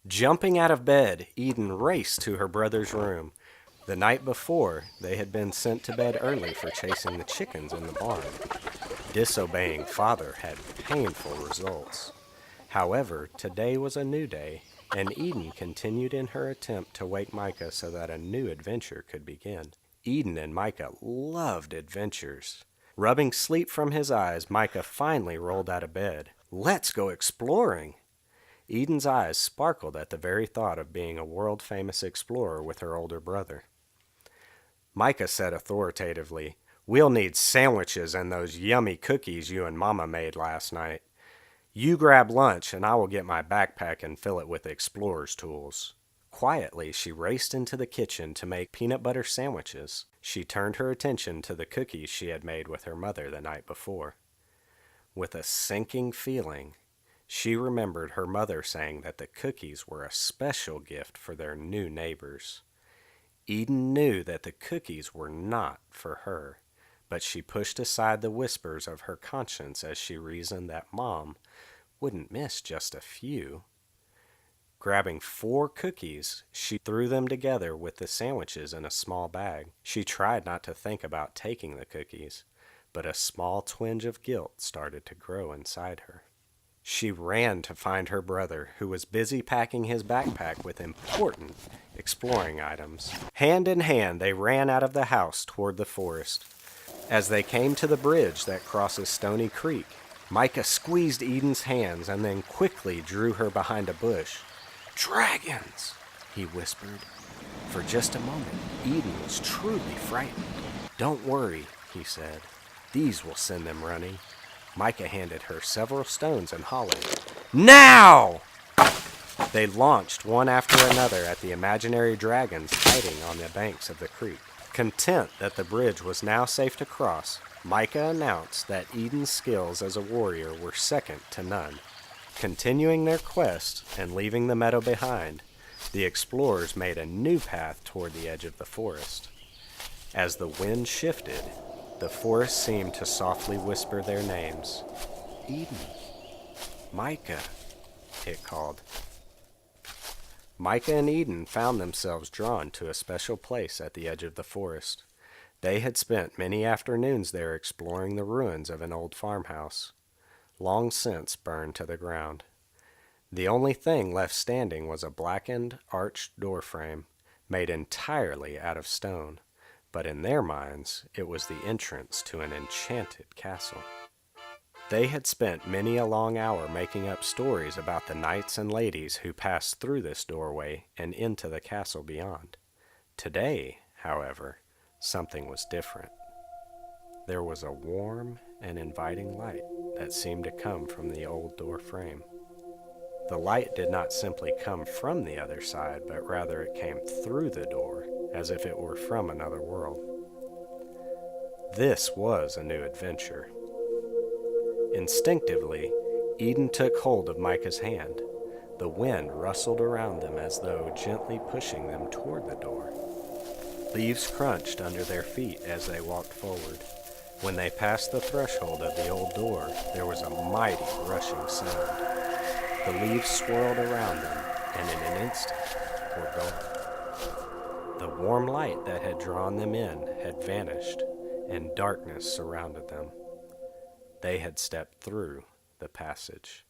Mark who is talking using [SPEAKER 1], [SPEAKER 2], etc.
[SPEAKER 1] Jumping out of bed, Eden raced to her brother's room. The night before, they had been sent to bed early for chasing the chickens in the barn. Disobeying father had painful results. However, today was a new day, and Eden continued in her attempt to wake Micah so that a new adventure could begin. Eden and Micah loved adventures. Rubbing sleep from his eyes, Micah finally rolled out of bed. "Let's go exploring!" Eden's eyes sparkled at the very thought of being a world-famous explorer with her older brother. Micah said authoritatively, "We'll need sandwiches and those yummy cookies you and Mama made last night. You grab lunch and I will get my backpack and fill it with explorer's tools." Quietly, she raced into the kitchen to make peanut butter sandwiches. She turned her attention to the cookies she had made with her mother the night before. With a sinking feeling, she remembered her mother saying that the cookies were a special gift for their new neighbors. Eden knew that the cookies were not for her, but she pushed aside the whispers of her conscience as she reasoned that Mom wouldn't miss just a few. Grabbing 4 cookies, she threw them together with the sandwiches in a small bag. She tried not to think about taking the cookies, but a small twinge of guilt started to grow inside her. She ran to find her brother, who was busy packing his backpack with important exploring items. Hand in hand, they ran out of the house toward the forest. As they came to the bridge that crosses Stony Creek, Micah squeezed Eden's hands and then quickly drew her behind a bush. "Dragons!" he whispered. For just a moment, Eden was truly frightened. "Don't worry," he said. "These will send them running." Micah handed her several stones and hollered, "Now!" They launched one after another at the imaginary dragons hiding on the banks of the creek. Content that the bridge was now safe to cross, Micah announced that Eden's skills as a warrior were second to none. Continuing their quest and leaving the meadow behind, the explorers made a new path toward the edge of the forest. As the wind shifted, the forest seemed to softly whisper their names. "Eden, Micah," it called. Micah and Eden found themselves drawn to a special place at the edge of the forest. They had spent many afternoons there exploring the ruins of an old farmhouse, long since burned to the ground. The only thing left standing was a blackened, arched doorframe, made entirely out of stone, but in their minds it was the entrance to an enchanted castle. They had spent many a long hour making up stories about the knights and ladies who passed through this doorway and into the castle beyond. Today, however, something was different. There was a warm and inviting light that seemed to come from the old door frame. The light did not simply come from the other side, but rather it came through the door, as if it were from another world. This was a new adventure. Instinctively, Eden took hold of Micah's hand. The wind rustled around them as though gently pushing them toward the door. Leaves crunched under their feet as they walked forward. When they passed the threshold of the old door, there was a mighty rushing sound. The leaves swirled around them, and in an instant were gone. The warm light that had drawn them in had vanished, and darkness surrounded them. They had stepped through the passage.